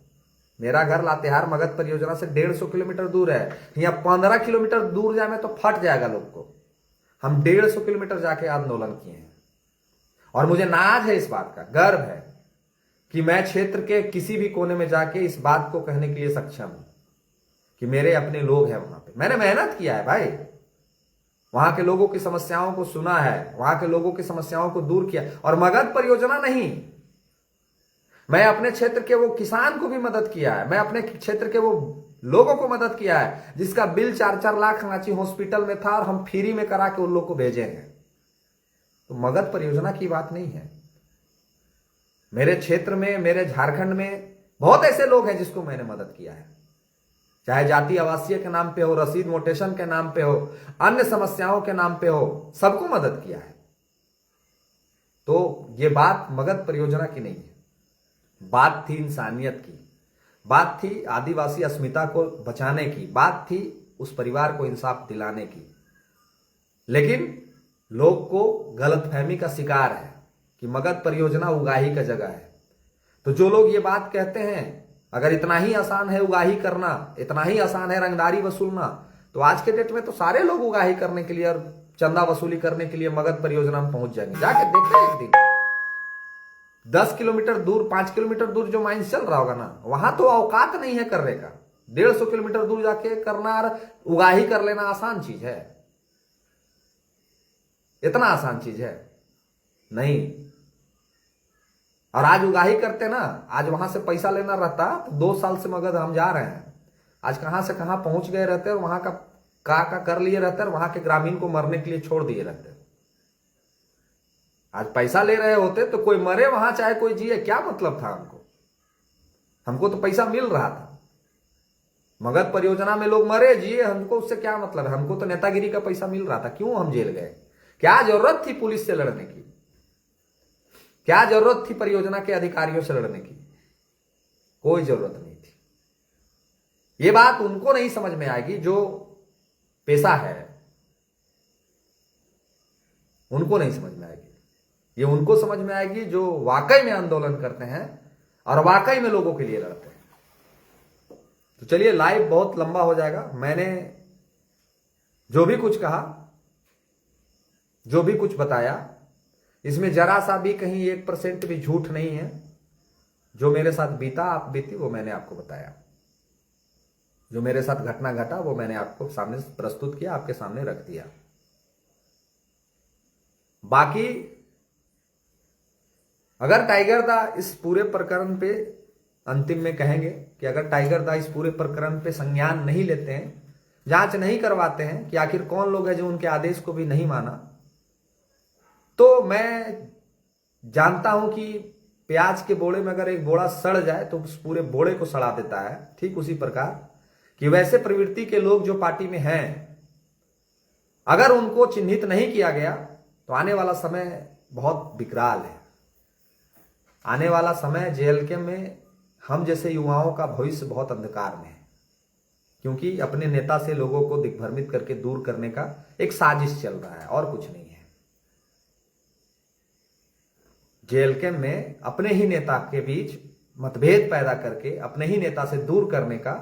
मेरा घर लातेहार मगध परियोजना से 150 किलोमीटर दूर है। यहाँ 15 किलोमीटर दूर जाए में तो फट जाएगा लोग को। हम 150 किलोमीटर जाके आंदोलन किए हैं, और मुझे नाज है इस बात का, गर्व है कि मैं क्षेत्र के किसी भी कोने में जाके इस बात को कहने के लिए सक्षम हूं कि मेरे अपने लोग हैं वहां पे। मैंने मेहनत किया है भाई, वहां के लोगों की समस्याओं को सुना है, वहां के लोगों की समस्याओं को दूर किया। और मगध परियोजना नहीं, मैं अपने क्षेत्र के वो किसान को भी मदद किया है, मैं अपने क्षेत्र के वो लोगों को मदद किया है जिसका बिल 4-4 लाख रांची हॉस्पिटल में था, और हम फ्री में करा के उन लोग को भेजे हैं। तो मगध परियोजना की बात नहीं है। मेरे क्षेत्र में, मेरे झारखंड में बहुत ऐसे लोग हैं जिसको मैंने मदद किया है, चाहे जाति आवासीय के नाम पे हो, रसीद मोटेशन के नाम पे हो, अन्य समस्याओं के नाम पे हो, सबको मदद किया है। तो ये बात मगध परियोजना की नहीं है, बात थी इंसानियत की, बात थी आदिवासी अस्मिता को बचाने की, बात थी उस परिवार को इंसाफ दिलाने की। लेकिन लोग को गलतफहमी का शिकार है कि मगध परियोजना उगाही का जगह है। तो जो लोग ये बात कहते हैं, अगर इतना ही आसान है उगाही करना, इतना ही आसान है रंगदारी वसूलना, तो आज के डेट में तो सारे लोग उगाही करने के लिए और चंदा वसूली करने के लिए मगध परियोजना में पहुंच जाएंगे। जाके देखते हैं एक दिन 10 किलोमीटर दूर, 5 किलोमीटर दूर जो माइंस चल रहा होगा ना, वहां तो औकात नहीं है करने का। 150 किलोमीटर दूर जाके करना और उगाही कर लेना आसान चीज है? इतना आसान चीज है नहीं। और आज उगाही करते ना, आज वहां से पैसा लेना रहता तो 2 साल से मगध हम जा रहे हैं, आज कहां से कहां पहुंच गए रहते, और वहां का कर लिए रहते, और वहां के ग्रामीण को मरने के लिए छोड़ दिए रहते। आज पैसा ले रहे होते तो कोई मरे वहां चाहे कोई जिए, क्या मतलब था हमको? हमको तो पैसा मिल रहा था। मगध परियोजना में लोग मरे जिए, हमको उससे क्या मतलब है? हमको तो नेतागिरी का पैसा मिल रहा था। क्यों हम जेल गए? क्या जरूरत थी पुलिस से लड़ने की? क्या जरूरत थी परियोजना के अधिकारियों से लड़ने की? कोई जरूरत नहीं थी। ये बात उनको नहीं समझ में आएगी जो पेशा है, उनको नहीं समझ में आएगी। ये उनको समझ में आएगी जो वाकई में आंदोलन करते हैं और वाकई में लोगों के लिए लड़ते हैं। तो चलिए, लाइव बहुत लंबा हो जाएगा। मैंने जो भी कुछ कहा, जो भी कुछ बताया, इसमें जरा सा भी कहीं 1% भी झूठ नहीं है। जो मेरे साथ बीता, आप बीती, वो मैंने आपको बताया। जो मेरे साथ घटना घटा वो मैंने आपको सामने प्रस्तुत किया, आपके सामने रख दिया। बाकी अगर टाइगर दा इस पूरे प्रकरण पे अंतिम में कहेंगे कि अगर टाइगर दा इस पूरे प्रकरण पे संज्ञान नहीं लेते हैं, जांच नहीं करवाते हैं कि आखिर कौन लोग हैं जो उनके आदेश को भी नहीं माना, तो मैं जानता हूं कि प्याज के बोड़े में अगर एक बोड़ा सड़ जाए तो उस पूरे बोड़े को सड़ा देता है। ठीक उसी प्रकार कि वैसे प्रवृत्ति के लोग जो पार्टी में हैं, अगर उनको चिन्हित नहीं किया गया तो आने वाला समय बहुत विकराल है। आने वाला समय जेएलके में हम जैसे युवाओं का भविष्य बहुत अंधकार में है, क्योंकि अपने नेता से लोगों को दिग्भ्रमित करके दूर करने का एक साजिश चल रहा है और कुछ नहीं है। जेएलके में अपने ही नेता के बीच मतभेद पैदा करके अपने ही नेता से दूर करने का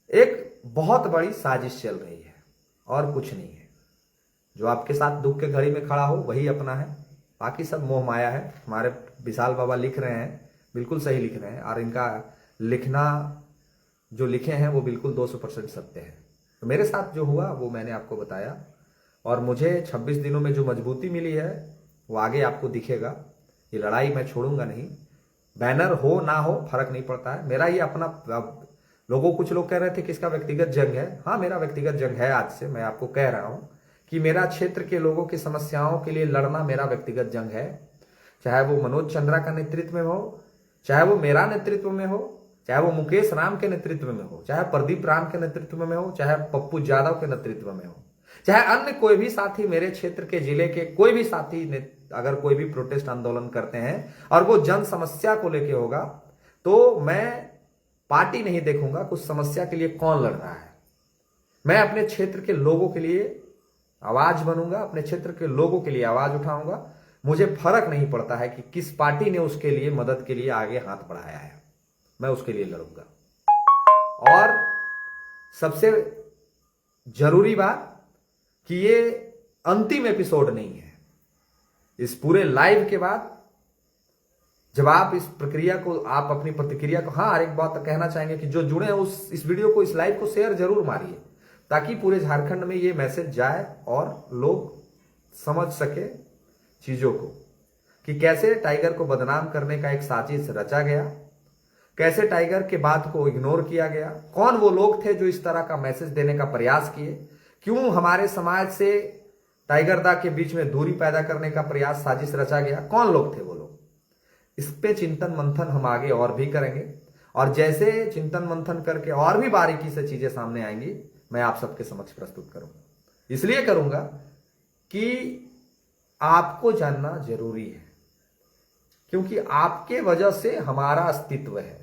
एक बहुत बड़ी साजिश चल रही है और कुछ नहीं है। जो आपके साथ दुख के घड़ी में खड़ा हो वही अपना है, बाकी सब मोह माया है। हमारे विशाल बाबा लिख रहे हैं, बिल्कुल सही लिख रहे हैं, और इनका लिखना जो लिखे हैं वो बिल्कुल 200% सत्य है। तो मेरे साथ जो हुआ वो मैंने आपको बताया, और मुझे 26 दिनों में जो मजबूती मिली है वो आगे आपको दिखेगा। ये लड़ाई मैं छोड़ूंगा नहीं। बैनर हो ना हो फर्क नहीं पड़ता है, मेरा ये अपना। कुछ लोग कह रहे थे कि इसका व्यक्तिगत जंग है। हाँ, मेरा व्यक्तिगत जंग है। आज से मैं आपको कह रहा हूं कि मेरा क्षेत्र के लोगों की समस्याओं के लिए लड़ना मेरा व्यक्तिगत जंग है। चाहे वो मनोज चंद्रा का नेतृत्व में हो, चाहे वो मेरा नेतृत्व में हो, चाहे वो मुकेश राम के नेतृत्व में हो, चाहे प्रदीप राम के नेतृत्व में हो, चाहे पप्पू यादव के नेतृत्व में हो, चाहे अन्य कोई भी साथी, मेरे क्षेत्र के जिले के कोई भी साथी अगर कोई भी प्रोटेस्ट आंदोलन करते हैं और वो जन समस्या को लेके होगा, तो मैं पार्टी नहीं देखूंगा कुछ समस्या के लिए कौन लड़ रहा है। मैं अपने क्षेत्र के लोगों के लिए आवाज बनूंगा, अपने क्षेत्र के लोगों के लिए आवाज उठाऊंगा। मुझे फर्क नहीं पड़ता है कि किस पार्टी ने उसके लिए मदद के लिए आगे हाथ बढ़ाया है, मैं उसके लिए लड़ूंगा। और सबसे जरूरी बात कि ये अंतिम एपिसोड नहीं है। इस पूरे लाइव के बाद जब आप इस प्रक्रिया को, आप अपनी प्रतिक्रिया को, हाँ, एक बात कहना चाहेंगे कि जो जुड़े हैं इस वीडियो को, इस लाइव को शेयर जरूर मारिए, ताकि पूरे झारखंड में ये मैसेज जाए और लोग समझ सके चीजों को कि कैसे टाइगर को बदनाम करने का एक साजिश रचा गया, कैसे टाइगर के बात को इग्नोर किया गया, कौन वो लोग थे जो इस तरह का मैसेज देने का प्रयास किए, क्यों हमारे समाज से टाइगर दा के बीच में दूरी पैदा करने का प्रयास, साजिश रचा गया, कौन लोग थे वो लोग। इस पे चिंतन मंथन हम आगे और भी करेंगे, और जैसे चिंतन मंथन करके और भी बारीकी से चीजें सामने आएंगी, मैं आप सबके समक्ष प्रस्तुत करूंगा। इसलिए करूंगा कि आपको जानना जरूरी है, क्योंकि आपके वजह से हमारा अस्तित्व है,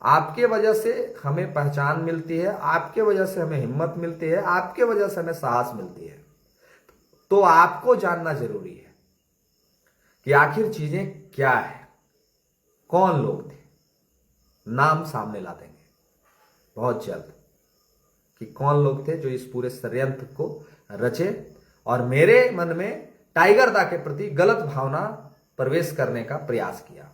आपके वजह से हमें पहचान मिलती है, आपके वजह से हमें हिम्मत मिलती है, आपके वजह से हमें साहस मिलती है। तो आपको जानना जरूरी है कि आखिर चीजें क्या है, कौन लोग थे। नाम सामने ला देंगे बहुत जल्द कि कौन लोग थे जो इस पूरे षड्यंत्र को रचे और मेरे मन में टाइगर दा के प्रति गलत भावना प्रवेश करने का प्रयास किया,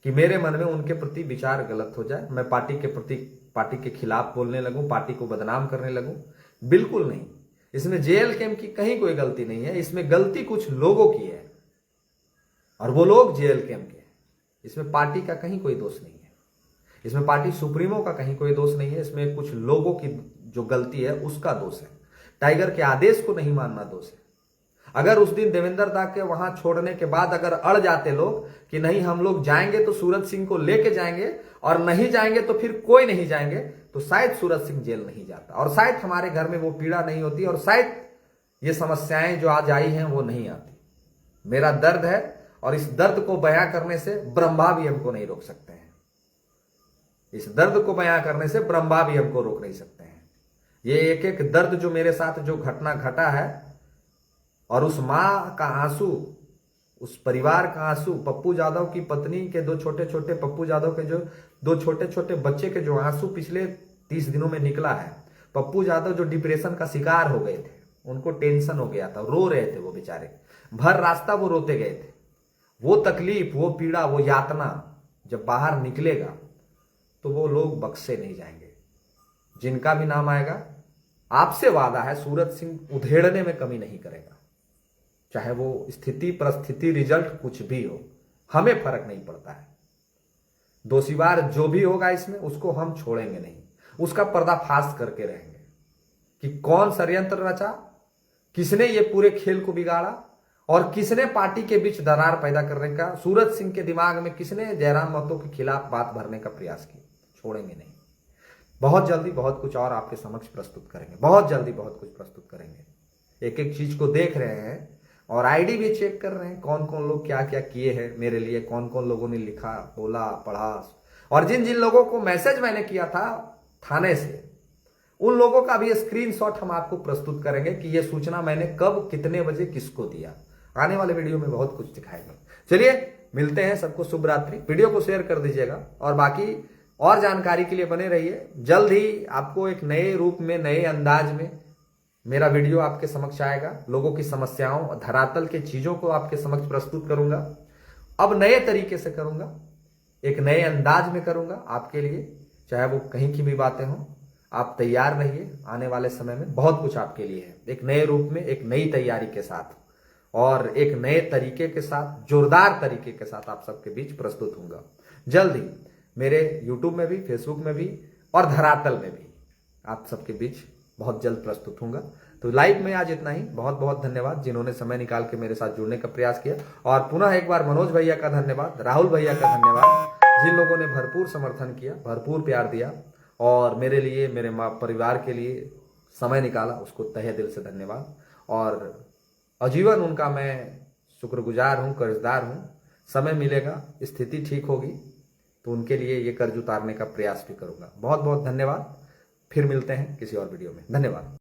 कि मेरे मन में उनके प्रति विचार गलत हो जाए, मैं पार्टी के प्रति, पार्टी के खिलाफ बोलने लगूं, पार्टी को बदनाम करने लगूं। बिल्कुल नहीं। इसमें जेएलके की कहीं कोई गलती नहीं है, इसमें गलती कुछ लोगों की है, और वो लोग जेएलके के। इसमें पार्टी का कहीं कोई दोष नहीं है, इसमें पार्टी सुप्रीमो का कहीं कोई दोष नहीं है, इसमें कुछ लोगों की जो गलती है उसका दोष है। टाइगर के आदेश को नहीं मानना दोष है। अगर उस दिन देवेंद्र दा के वहां छोड़ने के बाद अगर अड़ जाते लोग कि नहीं हम लोग जाएंगे तो सूरज सिंह को लेके जाएंगे, और नहीं जाएंगे तो फिर कोई नहीं जाएंगे, तो शायद सूरज सिंह जेल नहीं जाता, और शायद हमारे घर में वो पीड़ा नहीं होती, और शायद ये समस्याएं जो आज आई हैं वो नहीं आती। मेरा दर्द है, और इस दर्द को बयां करने से ब्रह्मा भी हमको नहीं रोक सकते हैं। इस दर्द को बयां करने से ब्रह्मा भी हमको रोक नहीं सकते हैं। ये एक एक दर्द जो मेरे साथ जो घटना घटा है, और उस मां का आंसू, उस परिवार का आंसू, पप्पू यादव की पत्नी के दो छोटे छोटे, पप्पू यादव के जो दो छोटे छोटे बच्चे के जो आंसू पिछले 30 दिनों में निकला है। पप्पू यादव जो डिप्रेशन का शिकार हो गए थे, उनको टेंशन हो गया था, रो रहे थे वो बेचारे, भर रास्ता वो रोते गए थे। वो तकलीफ, वो पीड़ा, वो यातना जब बाहर निकलेगा तो वो लोग बख्शे नहीं जाएंगे। जिनका भी नाम आएगा, आपसे वादा है, सूरज सिंह उधेड़ने में कमी नहीं करेगा। चाहे वो स्थिति, परिस्थिति, रिजल्ट कुछ भी हो, हमें फर्क नहीं पड़ता है। दोषीवार जो भी होगा इसमें, उसको हम छोड़ेंगे नहीं, उसका पर्दाफाश करके रहेंगे कि कौन षड्यंत्र रचा, किसने ये पूरे खेल को बिगाड़ा और किसने पार्टी के बीच दरार पैदा करने का, सूरज सिंह के दिमाग में किसने जयराम महतो के खिलाफ बात भरने का प्रयास किया। छोड़ेंगे नहीं। बहुत जल्दी बहुत कुछ और आपके समक्ष प्रस्तुत करेंगे, बहुत जल्दी बहुत कुछ प्रस्तुत करेंगे। एक एक चीज को देख रहे हैं और आईडी भी चेक कर रहे हैं, कौन कौन लोग क्या क्या किए हैं मेरे लिए, कौन कौन लोगों ने लिखा, बोला, पढ़ा। और जिन जिन लोगों को मैसेज मैंने किया था थाने से, उन लोगों का भी स्क्रीनशॉट हम आपको प्रस्तुत करेंगे कि यह सूचना मैंने कब, कितने बजे, किसको दिया। आने वाले वीडियो में बहुत कुछ दिखाएंगे। चलिए मिलते हैं, सबको शुभ रात्रि। वीडियो को शेयर कर दीजिएगा और बाकी और जानकारी के लिए बने रहिए। जल्द ही आपको एक नए रूप में, नए अंदाज में मेरा वीडियो आपके समक्ष आएगा। लोगों की समस्याओं और धरातल के चीजों को आपके समक्ष प्रस्तुत करूंगा। अब नए तरीके से करूंगा, एक नए अंदाज में करूंगा आपके लिए, चाहे वो कहीं की भी बातें हों। आप तैयार रहिए, आने वाले समय में बहुत कुछ आपके लिए है, एक नए रूप में, एक नई तैयारी के साथ और एक नए तरीके के साथ, जोरदार तरीके के साथ आप सबके बीच प्रस्तुत होऊंगा। जल्द ही मेरे यूट्यूब में भी, फेसबुक में भी और धरातल में भी आप सबके बीच बहुत जल्द प्रस्तुत होऊंगा। तो लाइव में आज इतना ही। बहुत बहुत धन्यवाद जिन्होंने समय निकाल के मेरे साथ जुड़ने का प्रयास किया। और पुनः एक बार मनोज भैया का धन्यवाद, राहुल भैया का धन्यवाद, जिन लोगों ने भरपूर समर्थन किया, भरपूर प्यार दिया और मेरे लिए, मेरे परिवार के लिए समय निकाला, उसको तहे दिल से धन्यवाद। और आजीवन उनका मैं शुक्रगुजार हूं, कर्जदार हूं। समय मिलेगा, स्थिति ठीक होगी तो उनके लिए ये कर्ज उतारने का प्रयास भी करूंगा। बहुत बहुत धन्यवाद। फिर मिलते हैं किसी और वीडियो में। धन्यवाद।